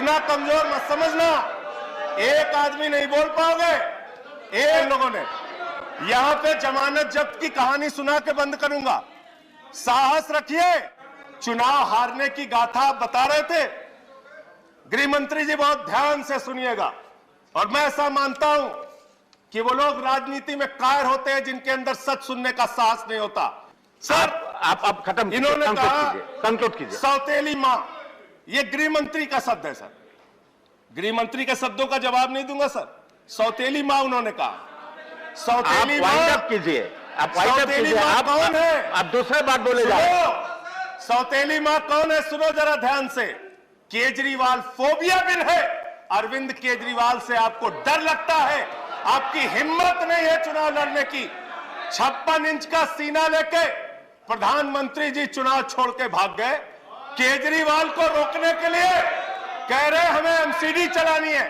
इतना कमजोर मत समझना, एक आदमी नहीं बोल पाओगे। एक लोगों ने यहां पे जमानत जब्त की कहानी सुना के बंद करूंगा। साहस रखिए, चुनाव हारने की गाथा आप बता रहे थे। गृह मंत्री जी बहुत ध्यान से सुनिएगा, और मैं ऐसा मानता हूं कि वो लोग राजनीति में कायर होते हैं जिनके अंदर सच सुनने का साहस नहीं होता। सर आप खत्म, इन्होंने कहा कंक्लूड कीजिए। सौतेली मां, ये गृह मंत्री का शब्द है सर, गृह मंत्री के शब्दों का जवाब नहीं दूंगा सर। सौतेली मां उन्होंने कहा, सौतेली मां कीजिए, आप सौतेली मां कौन है? आप दूसरे बात बोले जा रहे हैं। सौतेली मां कौन है सुनो जरा ध्यान से। केजरीवाल फोबिया बिल है। अरविंद केजरीवाल से आपको डर लगता है, आपकी हिम्मत नहीं है चुनाव लड़ने की। 56 इंच का सीना लेके प्रधानमंत्री जी चुनाव छोड़ के भाग गए। केजरीवाल को रोकने के लिए कह रहे हमें एमसीडी चलानी है,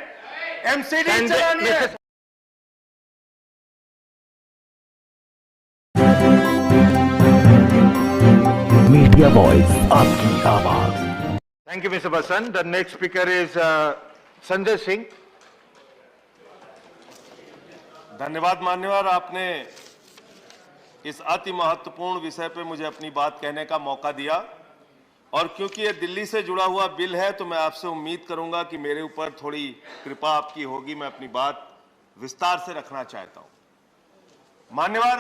एमसीडी चलानी है। मीडिया वॉइस, आपकी आवाज। थैंक यू मिस्टर बसन। The next speaker is Sanjay Singh. धन्यवाद मान्यवर, आपने इस अति महत्वपूर्ण विषय पे मुझे अपनी बात कहने का मौका दिया, और क्योंकि ये दिल्ली से जुड़ा हुआ बिल है तो मैं आपसे उम्मीद करूंगा कि मेरे ऊपर थोड़ी कृपा आपकी होगी। मैं अपनी बात विस्तार से रखना चाहता हूं। मान्यवर,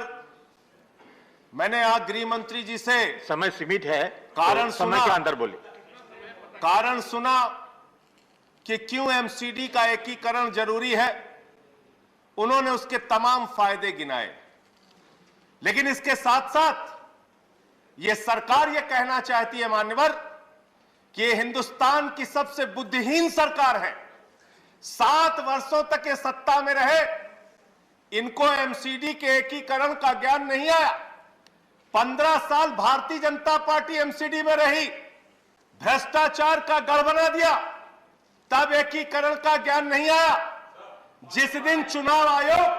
मैंने आज गृह मंत्री जी से समय सीमित है, कारण तो समय के अंदर बोले। कारण सुना कि क्यों एमसीडी का एकीकरण जरूरी है। उन्होंने उसके तमाम फायदे गिनाए, लेकिन इसके साथ साथ यह सरकार यह कहना चाहती है मान्यवर कि यह हिंदुस्तान की सबसे बुद्धिहीन सरकार है। 7 वर्षों तक ये सत्ता में रहे, इनको एमसीडी के एकीकरण का ज्ञान नहीं आया। 15 साल भारतीय जनता पार्टी एमसीडी में रही, भ्रष्टाचार का गढ़ बना दिया, तब एकीकरण का ज्ञान नहीं आया। जिस दिन चुनाव आयोग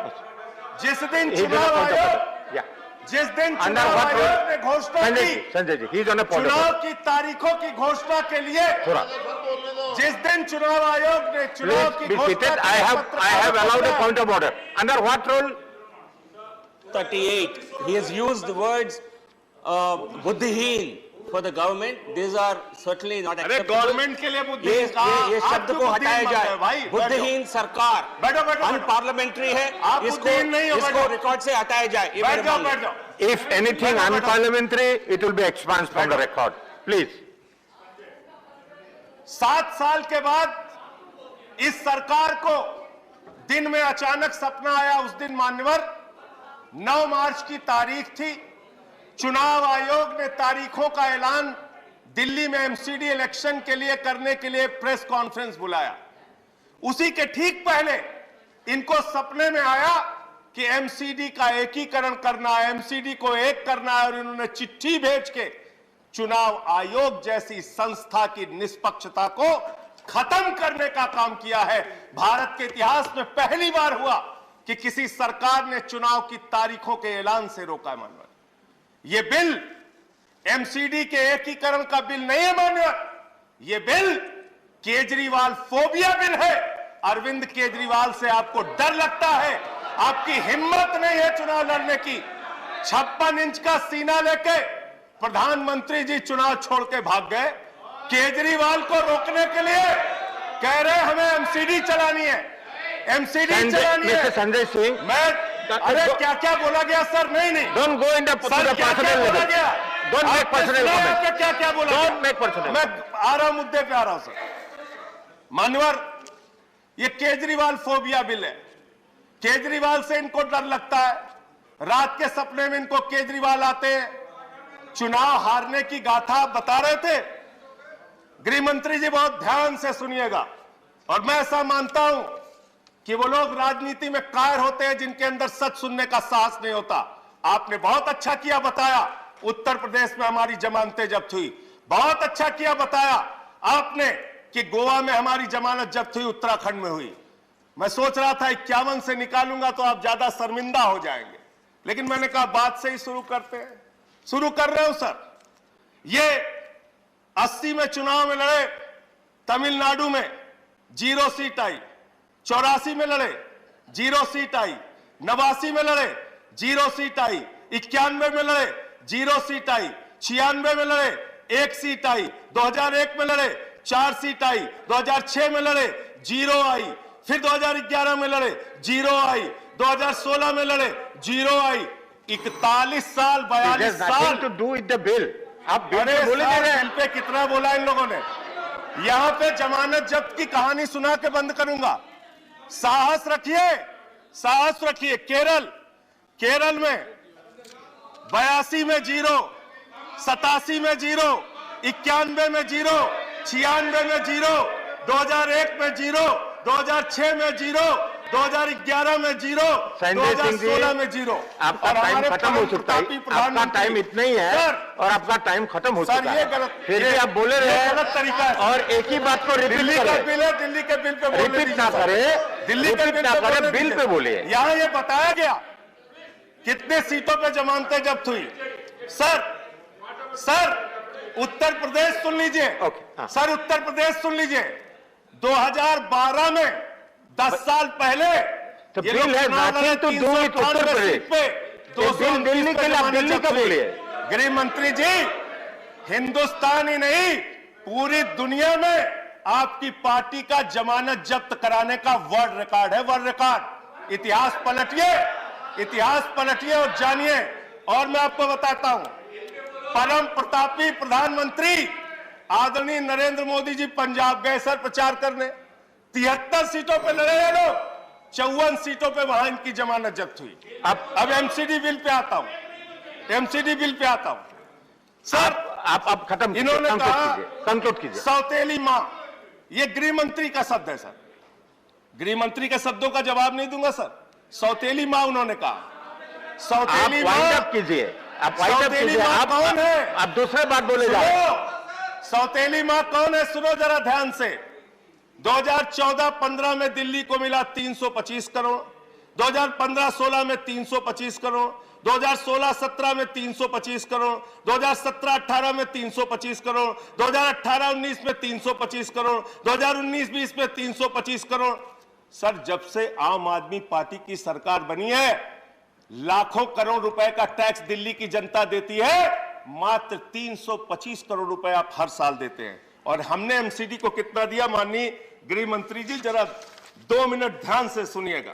ने घोषणा की, संजय जी, चुनाव की तारीखों की घोषणा के लिए, जिस दिन चुनाव आयोग ने चुनाव की घोषणा, I have allowed a point of order. Under what rule? 38. He has used the words buddhihin for the government. These are certainly not acceptable. Government के लिए बुद्धिहीन ये शब्द को हटाया जाए। बुद्धिहीन सरकार अनपार्लियामेंट्री है, इसको रिकॉर्ड से हटाया जाए। बैठ जाओ। If anything unparliamentary, it will be expunged from the record. Please. 7 साल के बाद इस सरकार को दिन में अचानक सपना आया। उस दिन मान्यवर 9 मार्च की तारीख थी। चुनाव आयोग ने तारीखों का ऐलान दिल्ली में एमसीडी इलेक्शन के लिए करने के लिए प्रेस कॉन्फ्रेंस बुलाया। उसी के ठीक पहले इनको सपने में आया कि एमसीडी का एकीकरण करना है, एमसीडी को एक करना है, और इन्होंने चिट्ठी भेज के चुनाव आयोग जैसी संस्था की निष्पक्षता को खत्म करने का काम किया है। भारत के इतिहास में पहली बार हुआ कि किसी सरकार ने चुनाव की तारीखों के ऐलान से रोका है। मानवर, यह बिल एमसीडी के एकीकरण का बिल नहीं है मानवर, यह बिल केजरीवाल फोबिया बिल है। अरविंद केजरीवाल से आपको डर लगता है, आपकी हिम्मत नहीं है चुनाव लड़ने की। 56 इंच का सीना लेके प्रधानमंत्री जी चुनाव छोड़ के भाग गए। केजरीवाल को रोकने के लिए कह रहे हमें एमसीडी चलानी है, एमसीडी चलानी है। संजय सिंह, मैं अरे क्या क्या बोला गया सर? नहीं don't go in the personal level. Don't make personal comments. क्या बोला? Don't make personal. मैं आ रहा हूं, मुद्दे पे आ रहा हूं सर। मान्यवर, ये केजरीवाल फोबिया बिल है। केजरीवाल से इनको डर लगता है। रात के सपने में इनको केजरीवाल आते हैं। चुनाव हारने की गाथा बता रहे थे। गृह मंत्री जी बहुत ध्यान से सुनिएगा, और मैं ऐसा मानता हूं कि वो लोग राजनीति में कायर होते हैं जिनके अंदर सच सुनने का साहस नहीं होता। आपने बहुत अच्छा किया बताया, उत्तर प्रदेश में हमारी जमानतें जब्त हुई। बहुत अच्छा किया बताया आपने कि गोवा में हमारी जमानत जब्त हुई, उत्तराखंड में हुई। मैं सोच रहा था 51 से निकालूंगा तो आप ज्यादा शर्मिंदा हो जाएंगे, लेकिन मैंने कहा बात से ही शुरू करते हैं। शुरू कर रहे हो सर। ये 80 में चुनाव में लड़े तमिलनाडु में जीरो सीट आई। 84 में लड़े, जीरो सीट आई। 89 में लड़े, जीरो सीट आई। 91 में लड़े, जीरो सीट आई। 96 में लड़े, 1 सीट आई। 2001 में लड़े, 4 सीट आई। 2006 में लड़े, जीरो आई। फिर 2011 में लड़े, जीरो आई। 2016 में लड़े, जीरो आई। 41 साल, 42 साल to do with the bill. आप बिल अरे पे बोले साहब, बिल पे कितना बोला इन लोगों ने। यहां पे जमानत जब्त की कहानी सुना के बंद करूंगा। साहस रखिए, साहस रखिए। केरल में 82 में जीरो, 87 में जीरो, 91 में जीरो, 96 में जीरो, 2001 में जीरो, 2006 में जीरो, 2011 में जीरो, 2016 में जीरो। आपका टाइम खत्म हो चुका है। आपका टाइम इतना ही है और आपका टाइम खत्म हो चुका है। फिर भी आप बोले रहे हैं गलत तरीका है और एक ही बात को रिपीट दिल्ली का करें। बिल है, दिल्ली के बिल पे बोलने रिपीट ना दीजिए। करें, दिल्ली के रिपीट ना करें, बिल पे बोलिए। यहां ये बताया गया कितने सीटों पे जमानतें जब्त हुई। सर उत्तर प्रदेश सुन लीजिए। हाँ। सर उत्तर प्रदेश सुन लीजिए। 2012 में 10 साल पहले तो ये बिल लोग है चुनाव लड़े, nothing to do with 398 Uttar Pradesh. Seat पे ये बिल दिल्ली के लिए आप दिल्ली का बोलिए। गृह मंत्री जी, हिंदुस्तान ही नहीं पूरी दुनिया में आपकी पार्टी का जमानत जब्त कराने का वर्ल्ड रिकॉर्ड है, वर्ल्ड रिकॉर्ड। इतिहास पलटिए, इतिहास पलटिए और जानिए। और मैं आपको बताता हूं, परम प्रतापी प्रधानमंत्री आदरणीय नरेंद्र मोदी जी पंजाब गए सर प्रचार करने। 73 सीटों पे लड़े हैं लोग, 54 सीटों पे वहां इनकी जमानत जब्त हुई। अब एमसीडी बिल पे आता हूं, एमसीडी बिल पे आता हूं। सर आप खत्म इन्होंने कहा कंक्लूड कीजिए। सौतेली मां, ये गृह मंत्री का शब्द है सर। गृह मंत्री के शब्दों का जवाब नहीं दूंगा सर। सौतेली मां उन्होंने कहा। सौतेली आप वाइंड मां अप कीजिए, आप वाइंड अप सौतेली कीजिए। मां आप कौन है? आप दूसरे बात बोले जा रहे हैं। सुनो, सौतेली मां कौन है सुनो जरा ध्यान से। 2014-15 में दिल्ली को मिला 325 करोड़, 2015-16 में 325 करोड़, 2016-17 में 325 करोड़, 2017-18 में 325 करोड़, 2018-19 में 325 करोड़, 2019-20 में 325 करोड़। सर जब से आम आदमी पार्टी की सरकार बनी है, लाखों करोड़ रुपए का टैक्स दिल्ली की जनता देती है, मात्र 325 करोड़ रुपए आप हर साल देते हैं। और हमने एमसीडी को कितना दिया, माननीय गृह मंत्री जी जरा 2 मिनट ध्यान से सुनिएगा।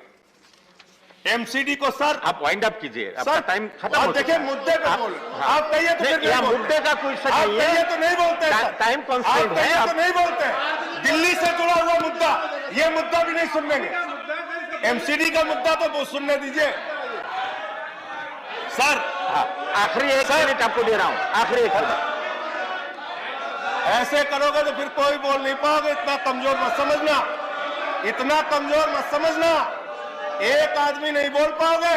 एमसीडी को सर आप वाइंड अप कीजिए, आपका सर टाइम खत्म हो देखिए चुका है। मुद्दे पे बोल। आप कहिए तो फिर नहीं बोलते। मुद्दे का कोई सच आप नहीं कहिए है। तो नहीं बोलते सर। टाइम कॉन्स्टेंट आप है। कहिए तो नहीं बोलते। दिल्ली से जुड़ा हुआ मुद्दा, ये मुद्दा भी नहीं सुनेंगे। एमसीडी का मुद्दा तो वो सुनने दीजिए सर। आखिरी 1 मिनट आपको दे रहा हूं, आखिरी 1 मिनट। ऐसे करोगे तो फिर कोई बोल नहीं पाओगे। इतना कमजोर मत समझना, इतना कमजोर मत समझना। एक आदमी नहीं बोल पाओगे,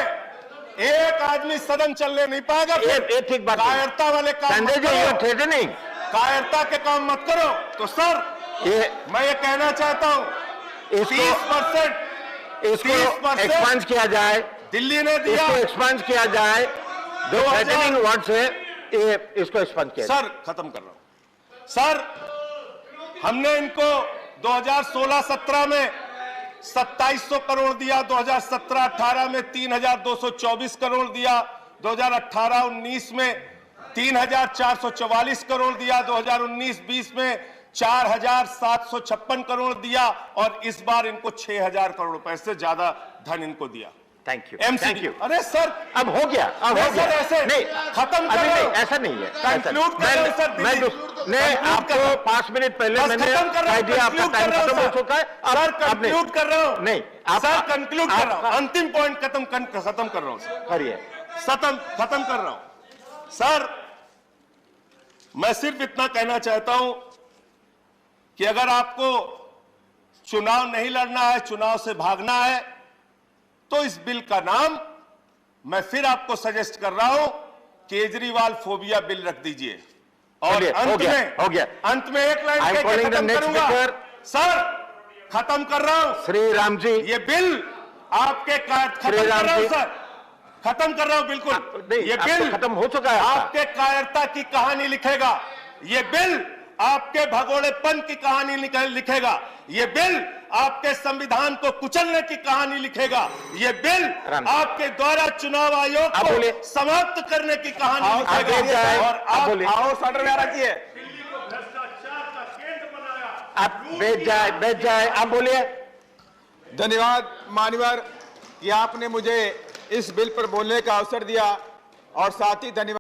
एक आदमी सदन चलने नहीं पाएगा। ये ठीक बात है। कायरता वाले काम मत संजय जी, करो। ये थ्रेटनिंग, कायरता के काम मत करो। तो सर मैं ये कहना चाहता हूं, 30% इसको एक्सपांड किया जाए, दिल्ली ने दिया। इसको एक्सपांड किया जाए। जो थ्रेटनिंग वर्ड्स है, इसको एक्सपांड किया जाए। सर खत्म कर रहा हूं। सर हमने इनको 2016-17 में 2700 करोड़ दिया, 2017-18 में 3224 करोड़ दिया, 2018-19 में 3444 करोड़ दिया, 2019-20 में 4756 करोड़ दिया और इस बार इनको 6000 करोड़ रुपए से ज्यादा धन इनको दिया। Thank you, MCD. Thank you. अरे सर अब हो गया, अब हो गया। ऐसे नहीं खत्म अभी कर नहीं, रहा हूं। ऐसा नहीं है। Conclude कर रहा हूं सर, मैं दीदी। नहीं, Conclude आपको कर रहा हूं। 5 मिनट पहले बस मैंने खत्म कर रहा कह हूं, दिया, आपका conclude टाइम कर रहा खत्म हूं हो चुका है। सर कंक्लूड कर रहा हूं। नहीं, सर कंक्लूड कर रहा हूं। अंतिम पॉइंट खत्म कर रहा हूं सर। करिए। खत्म कर रहा हूं सर। मैं सिर्फ इतना कहना चाहता हूं कि अगर आपको चुनाव नहीं लड़ना है, चुनाव से भागना है, तो इस बिल का नाम मैं फिर आपको सजेस्ट कर रहा हूं, केजरीवाल फोबिया बिल रख दीजिए। और हो गया। अंत में एक लाइन कह के खत्म करूंगा सर। खत्म कर रहा हूं। श्री राम जी, ये बिल आपके खत्म कर रहा हूं सर, खत्म कर रहा हूं बिल्कुल। ये बिल खत्म हो चुका है। आपके कायरता की कहानी लिखेगा। ये बिल आपके भगोड़ेपन की कहानी लिखेगा। ये बिल आपके संविधान को कुचलने की कहानी लिखेगा। ये बिल आपके द्वारा चुनाव आयोग को समाप्त करने की कहानी लिखेगा। और हाउस ऑर्डर में आ रखी है, भ्रष्टाचार का केंद्र बनाया। आप बैठ जाए, आप बोलिए। धन्यवाद मान्यवर कि आपने मुझे इस बिल पर बोलने का अवसर दिया और साथ ही धन्यवाद